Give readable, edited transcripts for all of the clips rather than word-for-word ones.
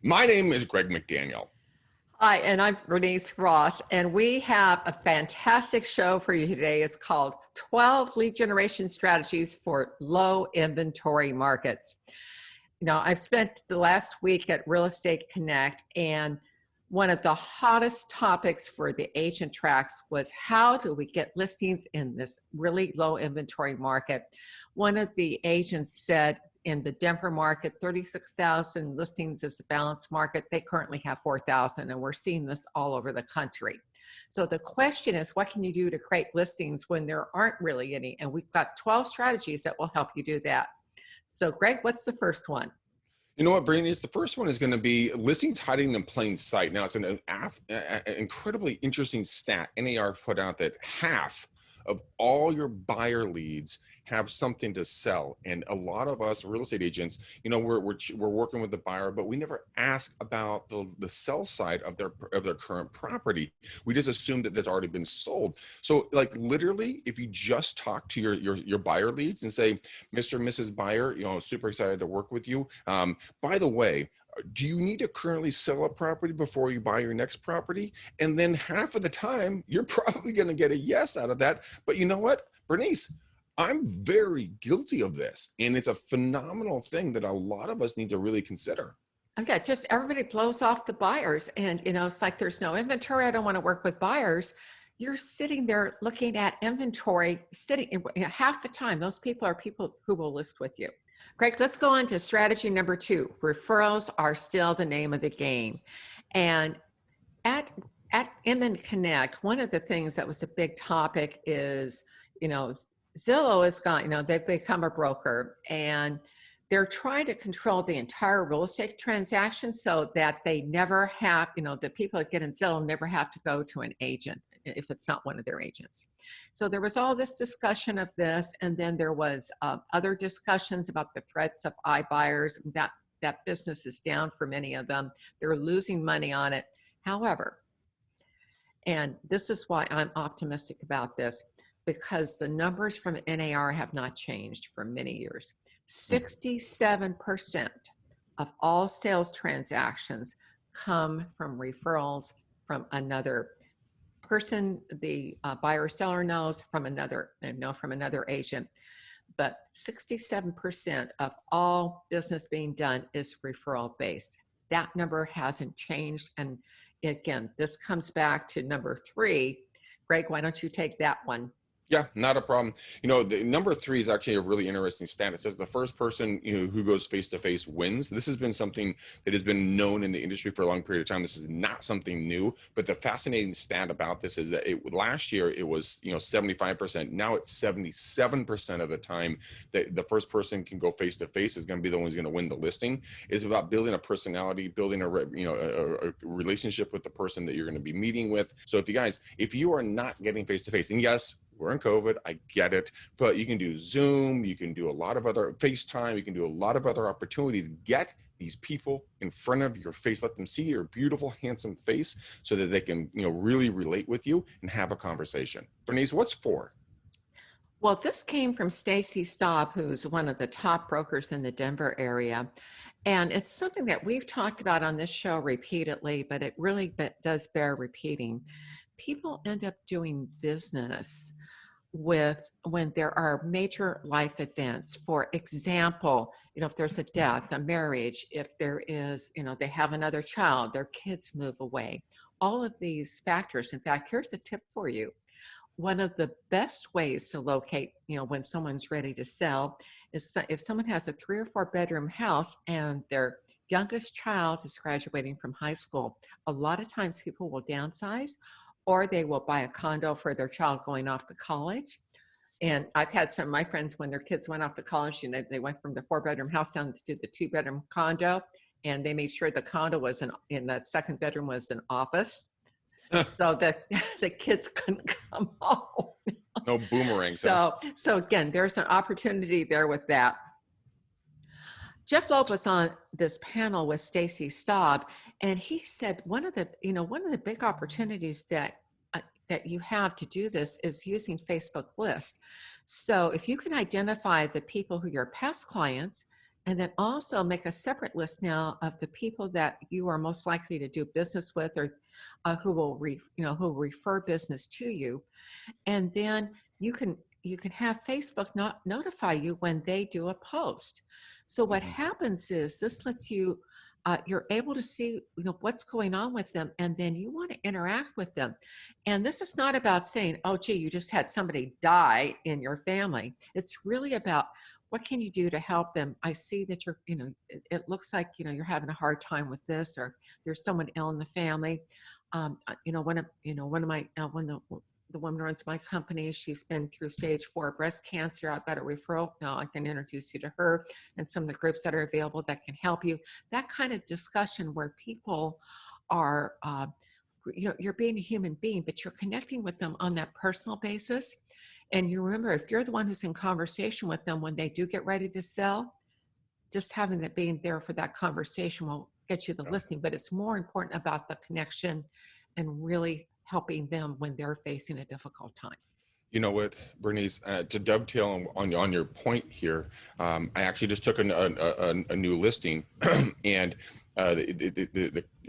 My name is Greg McDaniel. Hi, and I'm Bernice Ross, and we have a fantastic show for you today. It's called 12 Lead Generation Strategies for Low Inventory Markets. You know, I've spent the last week at Real Estate Connect, and one of the hottest topics for the agent tracks was how do we get listings in this really low inventory market? One of the agents said in the Denver market, 36,000 listings is the balanced market. They currently have 4,000, and we're seeing this all over the country. So the question is, what can you do to create listings when there aren't really any? And we've got 12 strategies that will help you do that. So Greg, what's the first one? You know what, Bernice? The first one is going to be listings hiding in plain sight. Now, it's an incredibly interesting stat NAR put out that half of all your buyer leads have something to sell. And a lot of us real estate agents, you know, we're working with the buyer, but we never ask about the sell side of their current property. We just assume that that's already been sold. So like literally, if you just talk to your buyer leads and say, Mr. and Mrs. Buyer, you know, super excited to work with you. By the way, do you need to currently sell a property before you buy your next property? And then half of the time, you're probably going to get a yes out of that. But you know what, Bernice, I'm very guilty of this. And it's a phenomenal thing that a lot of us need to really consider. Okay, just everybody blows off the buyers. And, you know, it's like there's no inventory. I don't want to work with buyers. You're sitting there looking at inventory, half the time. Those people are people who will list with you. Great. Let's go on to strategy number 2. Referrals are still the name of the game. And at MN Connect, one of the things that was a big topic is, you know, Zillow has gone, you know, they've become a broker and they're trying to control the entire real estate transaction so that they never have, you know, the people that get in Zillow never have to go to an agent if it's not one of their agents. So there was all this discussion of this, and then there was other discussions about the threats of iBuyers. That business is down for many of them. They're losing money on it. However, and this is why I'm optimistic about this, because the numbers from NAR have not changed for many years. 67% of all sales transactions come from referrals from another person, the buyer or seller knows from another agent. But 67% of all business being done is referral based. That number hasn't changed. And again, this comes back to number 3. Greg, why don't you take that one? Yeah, not a problem. You know, the number 3 is actually a really interesting stat. It says the first person, you know, who goes face to face wins. This has been something that has been known in the industry for a long period of time. This is not something new, but the fascinating stat about this is that last year it was, you know, 75%. Now it's 77% of the time that the first person can go face to face is going to be the one who's going to win the listing. It's about building a personality, building a relationship with the person that you're going to be meeting with. So if you are not getting face to face, and yes, we're in COVID, I get it, but you can do Zoom, you can do a lot of other FaceTime, you can do a lot of other opportunities. Get these people in front of your face, let them see your beautiful, handsome face so that they can, you know, really relate with you and have a conversation. Bernice, what's 4? Well, this came from Stacy Staub, who's one of the top brokers in the Denver area. And it's something that we've talked about on this show repeatedly, but it really does bear repeating. People end up doing business when there are major life events. For example, you know, if there's a death, a marriage, if there is, you know, they have another child, their kids move away, all of these factors. In fact, here's a tip for you. One of the best ways to locate, you know, when someone's ready to sell is if someone has a 3 or 4 bedroom house and their youngest child is graduating from high school. A lot of times people will downsize, or they will buy a condo for their child going off to college. And I've had some of my friends, when their kids went off to college, you know, they went from the 4-bedroom house down to the 2-bedroom condo, and they made sure the condo was in the 2nd bedroom was an office, so that the kids couldn't come home. No boomerang. So again, there's an opportunity there with that. Jeff Loeb was on this panel with Stacy Staub, and he said one of the big opportunities that you have to do this is using Facebook lists. So if you can identify the people who are your past clients, And then also make a separate list now of the people that you are most likely to do business with, or who will who will refer business to you. And then you can have Facebook notify you when they do a post. So what Mhm. happens is this lets you you're able to see what's going on with them, and then you want to interact with them. And this is not about saying, oh gee, you just had somebody die in your family. It's really about what can you do to help them. I see that you're it looks like you're having a hard time with this, or there's someone ill in the family. One of my one of the woman who runs my company, she's been through stage 4 breast cancer. I've got a referral. Now I can introduce you to her and some of the groups that are available that can help you. That kind of discussion where people are, you're being a human being, but you're connecting with them on that personal basis. And you remember, if you're the one who's in conversation with them when they do get ready to sell, just having that being there for that conversation will get you the Yeah. listing, but it's more important about the connection and really helping them when they're facing a difficult time. You know what, Bernice, to dovetail on your point here, I actually just took a new listing and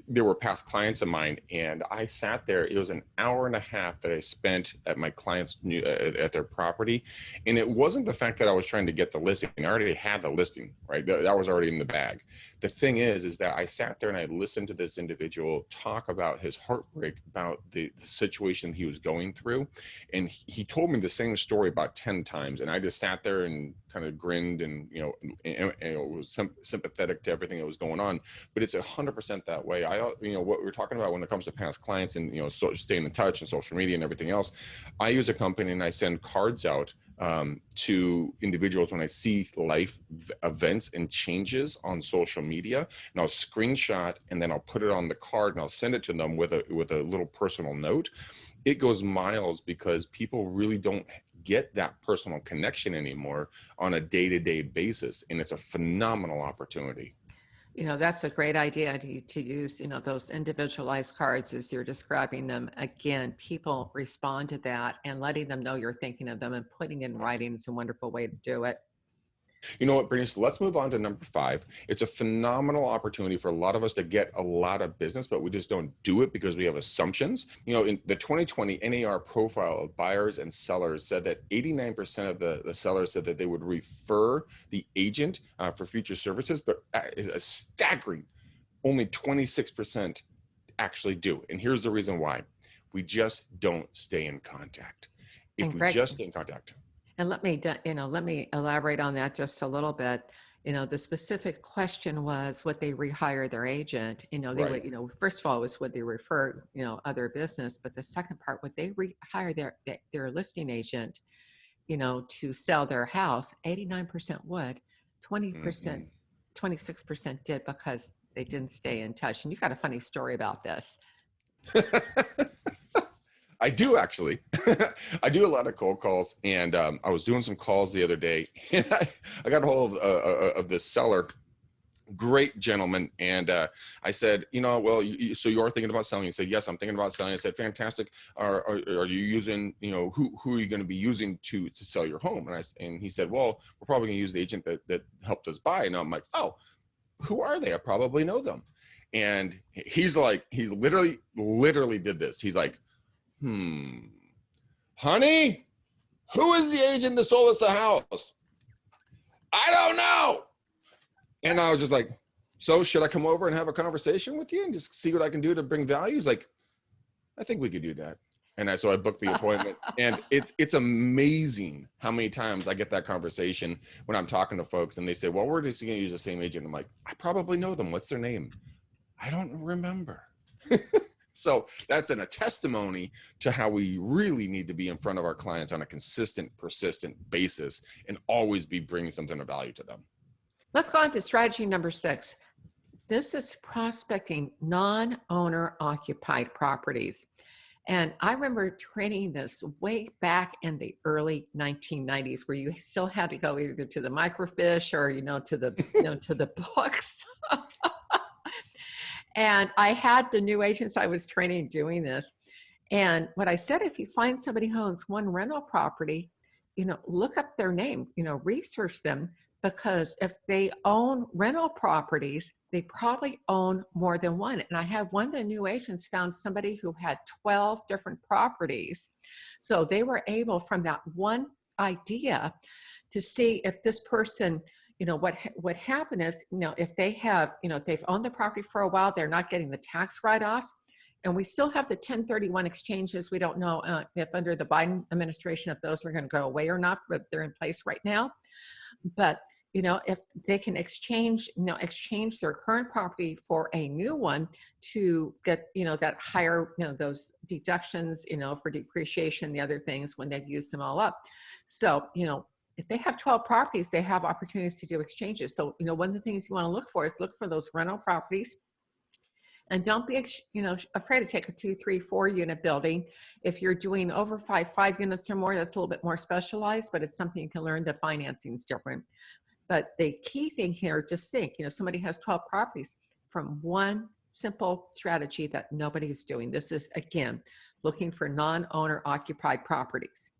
there were past clients of mine, and I sat there. It was an hour and a half that I spent at my clients' at their property, and it wasn't the fact that I was trying to get the listing. I already had the listing, right? That was already in the bag. The thing is that I sat there and I listened to this individual talk about his heartbreak, about the situation he was going through, and he told me the same story about 10 times, and I just sat there and kind of grinned and was sympathetic to everything that was going on. But it's 100% that way. What we're talking about when it comes to past clients and staying in touch and social media and everything else, I use a company and I send cards out to individuals when I see life events and changes on social media, and I'll screenshot and then I'll put it on the card and I'll send it to them with a little personal note. It goes miles because people really don't get that personal connection anymore on a day-to-day basis, and it's a phenomenal opportunity. That's a great idea to use, those individualized cards as you're describing them. Again, people respond to that, and letting them know you're thinking of them and putting in writing is a wonderful way to do it. You know what, Bernice, let's move on to number 5. It's a phenomenal opportunity for a lot of us to get a lot of business, but we just don't do it because we have assumptions. In the 2020 NAR profile of buyers and sellers said that 89% of the sellers said that they would refer the agent for future services, but a staggering only 26% actually do. And here's the reason why. We just don't stay in contact. If And we Greg, just stay in contact. and let me elaborate on that just a little bit. The specific question was, would they rehire their agent? They Right. would, first of all, was would they refer, other business, but the second part, would they rehire their listing agent, to sell their house? 89% would, 20%, Mhm. 26% did because they didn't stay in touch. And you got a funny story about this. I do actually. I do a lot of cold calls, and I was doing some calls the other day, and I got a hold of this seller, great gentleman, and I said, well, so you are thinking about selling? He said, yes, I'm thinking about selling. I said, fantastic. Are you using, who are you going to be using to sell your home? And he said, well, we're probably going to use the agent that helped us buy. And I'm like, oh, who are they? I probably know them. And he's like, he literally did this. He's like, honey, who is the agent that sold us the house? I don't know. And I was just like, so should I come over and have a conversation with you and just see what I can do to bring value? He's like, I think we could do that. And so I booked the appointment, and it's amazing how many times I get that conversation when I'm talking to folks and they say, well, we're just going to use the same agent. I'm like, I probably know them. What's their name? I don't remember. So that's a testimony to how we really need to be in front of our clients on a consistent, persistent basis and always be bringing something of value to them. Let's go on to strategy number 6. This is prospecting non-owner occupied properties. And I remember training this way back in the early 1990s, where you still had to go either to the microfiche or, to the, to the books. And I had the new agents I was training doing this. And what I said, if you find somebody who owns one rental property, look up their name, research them, because if they own rental properties, they probably own more than one. And I had one of the new agents found somebody who had 12 different properties. So they were able, from that one idea, to see if this person, what happened is, if they have, if they've owned the property for a while, they're not getting the tax write-offs. And we still have the 1031 exchanges. We don't know if under the Biden administration, if those are going to go away or not, but they're in place right now. But if they can exchange their current property for a new one to get, that higher, those deductions, for depreciation, the other things when they've used them all up. So, if they have 12 properties, they have opportunities to do exchanges. So, one of the things you want to look for is look for those rental properties. And don't be, afraid to take a 2, 3, 4 unit building. If you're doing over five units or more, that's a little bit more specialized, but it's something you can learn. The financing is different. But the key thing here, just think, somebody has 12 properties from one simple strategy that nobody is doing. This is, again, looking for non-owner occupied properties.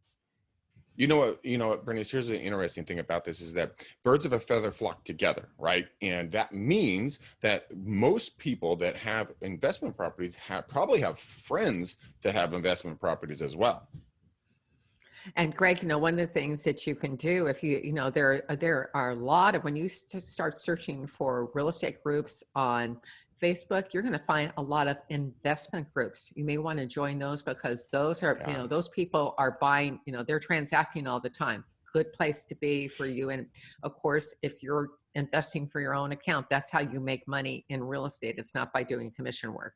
You know what, Bernice, here's the interesting thing about this is that birds of a feather flock together, right? And that means that most people that have investment properties probably have friends that have investment properties as well. And Greg, one of the things that you can do if there are a lot of, when you start searching for real estate groups on Facebook, you're going to find a lot of investment groups. You may want to join those because those are, those people are buying, they're transacting all the time. Good place to be for you. And of course, if you're investing for your own account, that's how you make money in real estate. It's not by doing commission work.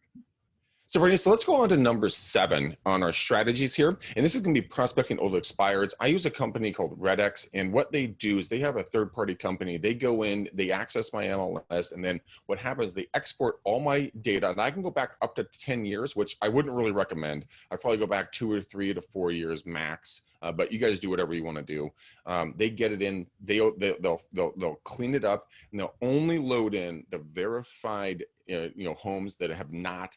So Bernice, so let's go on to number 7 on our strategies here. And this is going to be prospecting old expireds. I use a company called RedX, and what they do is they have a third-party company. They go in, they access my MLS, and then what happens, they export all my data, and I can go back up to 10 years, which I wouldn't really recommend. I'd probably go back 2 or 3 to 4 years max, but you guys do whatever you want to do. They get it in, they'll clean it up, and they'll only load in the verified homes that have not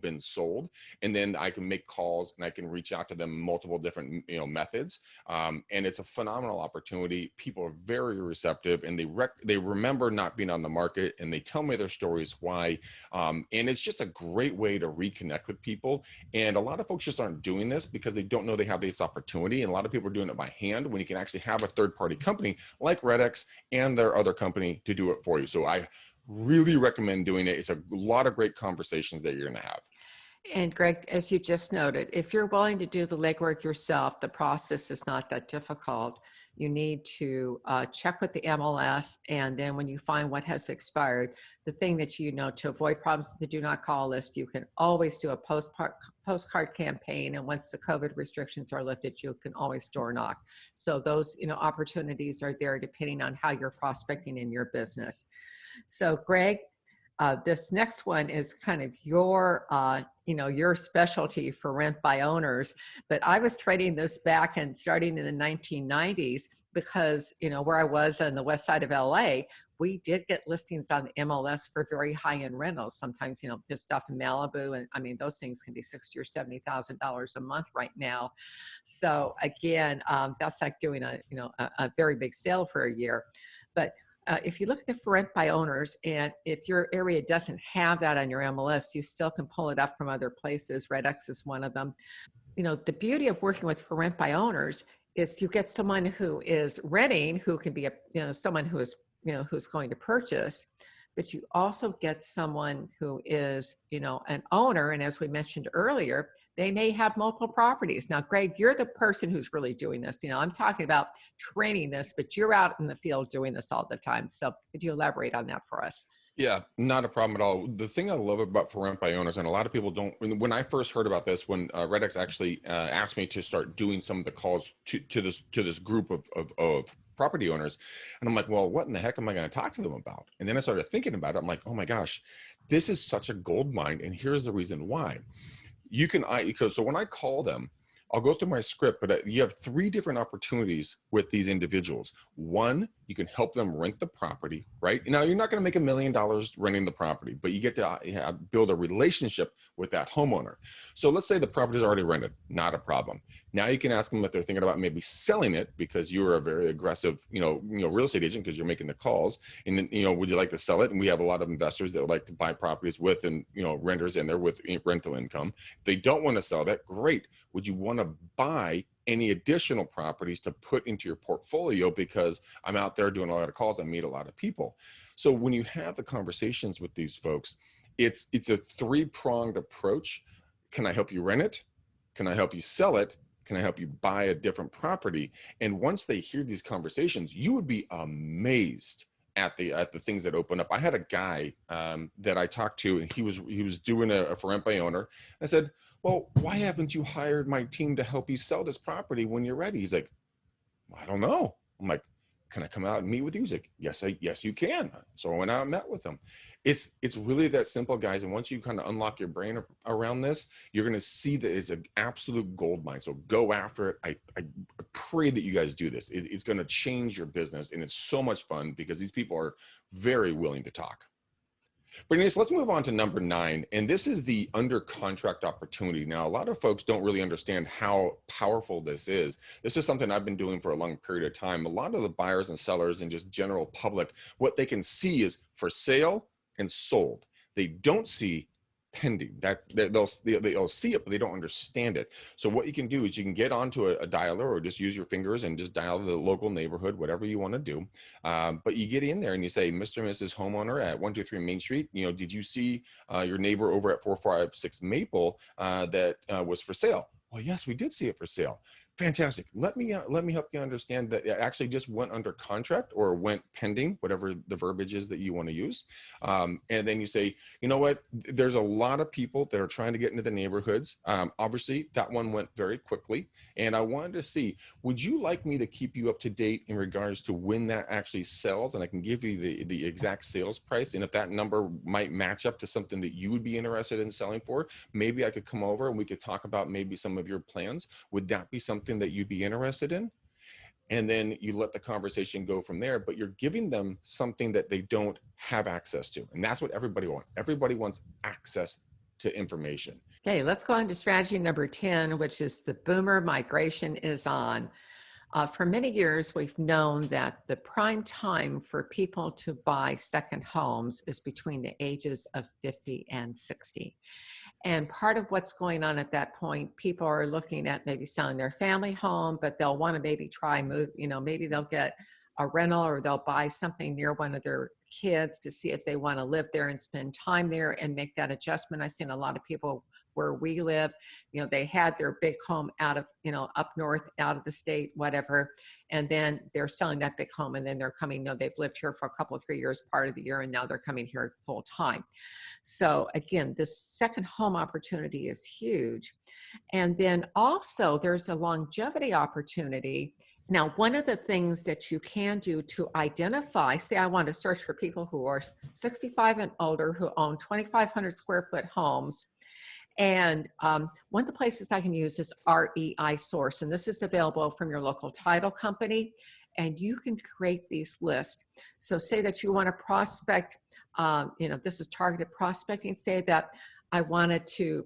been sold, and then I can make calls and I can reach out to them multiple different methods, and it's a phenomenal opportunity. People are very receptive, and they remember not being on the market, and they tell me their stories why, and it's just a great way to reconnect with people. And a lot of folks just aren't doing this because they don't know they have this opportunity, and a lot of people are doing it by hand when you can actually have a third-party company like RedX and their other company to do it for you. So I really recommend doing it. It's a lot of great conversations that you're going to have. And Greg, as you just noted, if you're willing to do the legwork yourself, the process is not that difficult. You need to check with the MLS, and then when you find what has expired, the thing that to avoid problems with the do not call list, you can always do a postcard campaign, and once the COVID restrictions are lifted, you can always door knock. So those opportunities are there depending on how you're prospecting in your business. So Greg, this next one is kind of your specialty for rent by owners, but I was trading this back and starting in the 1990s because, where I was on the west side of LA, we did get listings on the MLS for very high-end rentals. Sometimes, this stuff in Malibu, and I mean, those things can be $60,000 or $70,000 a month right now. So again, that's like doing a very big sale for a year. But if you look at the for rent by owners, and if your area doesn't have that on your MLS, you still can pull it up from other places. RedX is one of them. The beauty of working with for rent by owners is you get someone who is renting, who can be someone who is who's going to purchase, but you also get someone who is an owner, and as we mentioned earlier, they may have multiple properties. Now, Greg, you're the person who's really doing this. I'm talking about training this, but you're out in the field doing this all the time. So could you elaborate on that for us? Yeah, not a problem at all. The thing I love about for rent by owners, and a lot of people don't, when I first heard about this, when RedX actually asked me to start doing some of the calls to this group of property owners, and I'm like, well, what in the heck am I going to talk to them about? And then I started thinking about it. I'm like, oh my gosh, this is such a gold mine, and here's the reason why. So when I call them, I'll go through my script, but you have 3 different opportunities with these individuals. One, you can help them rent the property, right? Now, you're not going to make $1 million renting the property, but you get to build a relationship with that homeowner. So let's say the property is already rented, not a problem. Now you can ask them if they're thinking about maybe selling it because you're a very aggressive, real estate agent because you're making the calls. And then, would you like to sell it? And we have a lot of investors that would like to buy properties with, and, renters in there with rental income. If they don't want to sell that, great. Would you want to buy any additional properties to put into your portfolio? Because I'm out there doing a lot of calls. I meet a lot of people. So when you have the conversations with these folks, it's a three-pronged approach. Can I help you rent it? Can I help you sell it? Can I help you buy a different property? And once they hear these conversations, you would be amazed at the things that open up. I had a guy that I talked to, and he was doing a for rent by owner. I said, well, why haven't you hired my team to help you sell this property when you're ready? He's like, well, I don't know. I'm like, can I come out and meet with you? He's like, yes, you can. So I went out and met with him. It's really that simple, guys. And once you kind of unlock your brain around this, you're going to see that it's an absolute gold mine. So go after it. I pray that you guys do this. It's going to change your business, and it's so much fun because these people are very willing to talk. Bernice, let's move on to number 9. And this is the under contract opportunity. Now, a lot of folks don't really understand how powerful this is. This is something I've been doing for a long period of time. A lot of the buyers and sellers and just general public, what they can see is for sale and sold. They don't see pending. They'll see it, but they don't understand it. So what you can do is you can get onto a dialer, or just use your fingers and just dial the local neighborhood, whatever you want to do. But you get in there and you say, Mr. and Mrs. Homeowner at 123 Main Street, did you see your neighbor over at 456 Maple that was for sale? Well, yes, we did see it for sale. Fantastic. Let me help you understand that it actually just went under contract or went pending, whatever the verbiage is that you want to use. And then you say, you know what, there's a lot of people that are trying to get into the neighborhoods. Obviously, that one went very quickly. And I wanted to see, would you like me to keep you up to date in regards to when that actually sells? And I can give you the exact sales price. And if that number might match up to something that you would be interested in selling for, maybe I could come over and we could talk about maybe some of your plans. Would that be something that you'd be interested in? And then you let the conversation go from there, but you're giving them something that they don't have access to. And that's what everybody wants. Everybody wants access to information. Okay, let's go on to strategy number 10, which is the boomer migration is on. For many years, we've known that the prime time for people to buy second homes is between the ages of 50 and 60. And part of what's going on at that point, people are looking at maybe selling their family home, but they'll want to maybe try move, maybe they'll get a rental, or they'll buy something near one of their kids to see if they want to live there and spend time there and make that adjustment. I've seen a lot of people where we live, they had their big home out of, up north, out of the state, whatever. And then they're selling that big home, and then they're coming, they've lived here for a couple of 3 years, part of the year, and now they're coming here full time. So again, this second home opportunity is huge. And then also there's a longevity opportunity. Now, one of the things that you can do to identify, say I want to search for people who are 65 and older who own 2,500 square foot homes. And one of the places I can use is REI Source, and this is available from your local title company, and you can create these lists. So say that you want to prospect, this is targeted prospecting. Say that I want to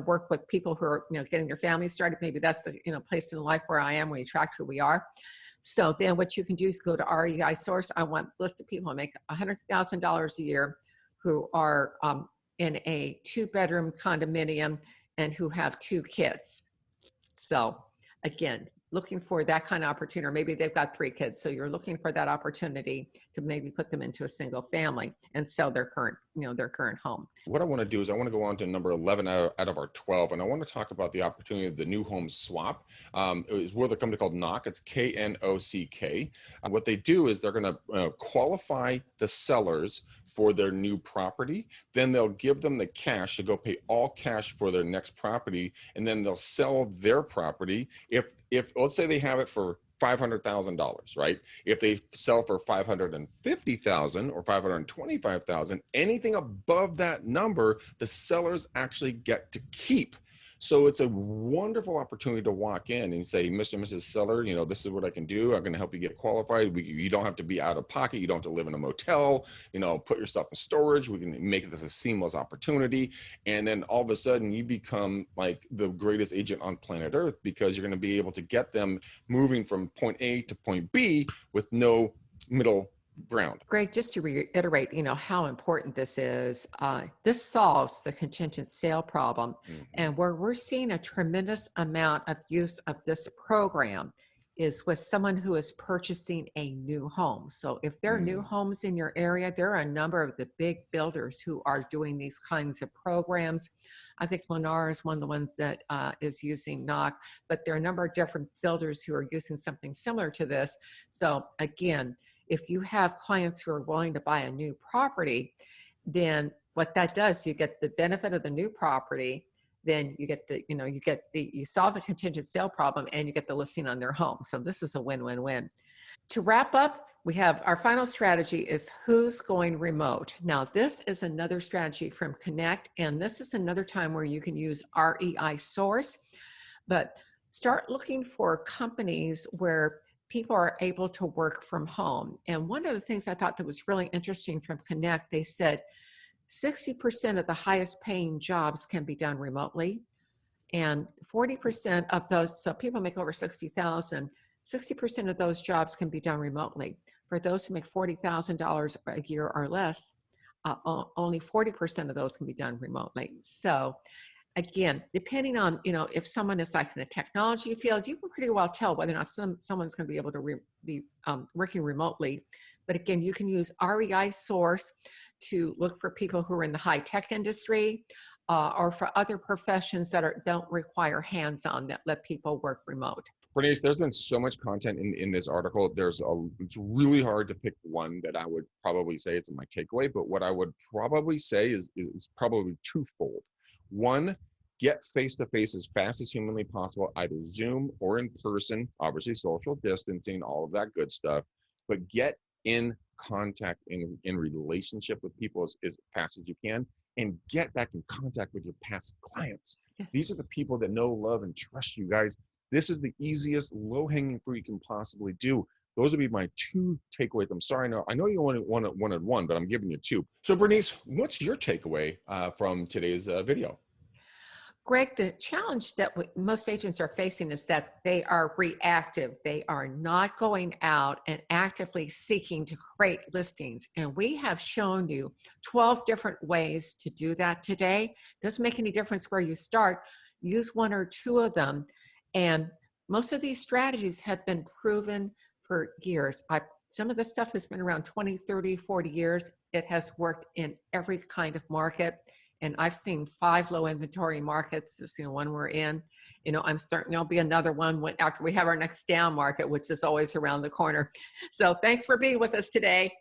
work with people who are, getting their family started. Maybe that's the, place in life where I am, when you track who we are. So then what you can do is go to REI Source. I want a list of people who make $100,000 a year who are in a 2-bedroom condominium and who have 2 kids. So again, looking for that kind of opportunity, or maybe they've got 3 kids. So you're looking for that opportunity to maybe put them into a single family and sell their current, their current home. What I want to do is I want to go on to number 11 out of our 12, and I want to talk about the opportunity of the new home swap. It's with a company called Knock. It's KNOCK. What they do is they're going to qualify the sellers for their new property. Then they'll give them the cash to go pay all cash for their next property, and then they'll sell their property. If let's say they have it for $500,000, right? If they sell for $550,000 or $525,000, anything above that number, the sellers actually get to keep. So it's a wonderful opportunity to walk in and say, Mr. and Mrs. Seller, this is what I can do. I'm going to help you get qualified. You don't have to be out of pocket. You don't have to live in a motel, put your stuff in storage. We can make this a seamless opportunity. And then all of a sudden you become like the greatest agent on planet Earth, because you're going to be able to get them moving from point A to point B with no middle ground. Greg, just to reiterate, how important this is, this solves the contingent sale problem. And where we're seeing a tremendous amount of use of this program is with someone who is purchasing a new home. So if there are new homes in your area, there are a number of the big builders who are doing these kinds of programs. I think Lennar is one of the ones that is using knock, but there are a number of different builders who are using something similar to this. So again, if you have clients who are willing to buy a new property, then what that does, you get the benefit of the new property, then you get the, you solve the contingent sale problem, and you get the listing on their home. So this is a win-win-win. To wrap up, we have our final strategy is who's going remote. Now, this is another strategy from Connect, and this is another time where you can use REI Source, but start looking for companies where people are able to work from home. And one of the things I thought that was really interesting from Connect, they said 60% of the highest paying jobs can be done remotely. And 40% of those, so people make over 60,000, 60% of those jobs can be done remotely. For those who make $40,000 a year or less, only 40% of those can be done remotely. So again, depending on, if someone is like in the technology field, you can pretty well tell whether or not someone's going to be able to be working remotely. But again, you can use REI Source to look for people who are in the high tech industry or for other professions that don't require hands-on, that let people work remote. Bernice, there's been so much content in this article. It's really hard to pick one that I would probably say it's my takeaway, but what I would probably say is probably twofold. One, get face-to-face as fast as humanly possible, either Zoom or in person, obviously social distancing, all of that good stuff, but get in contact, in relationship with people as fast as you can, and get back in contact with your past clients. Yes. These are the people that know, love, and trust you guys. This is the easiest low-hanging fruit you can possibly do. Those would be my two takeaways. I'm sorry, I know you wanted one, but I'm giving you two. So Bernice, what's your takeaway from today's video? Greg, the challenge that most agents are facing is that they are reactive. They are not going out and actively seeking to create listings. And we have shown you 12 different ways to do that today. Doesn't make any difference where you start. Use one or two of them. And most of these strategies have been proven for years. Some of this stuff has been around 20, 30, 40 years. It has worked in every kind of market. And I've seen 5 low inventory markets. This one we're in. I'm certain there'll be another one after we have our next down market, which is always around the corner. So thanks for being with us today.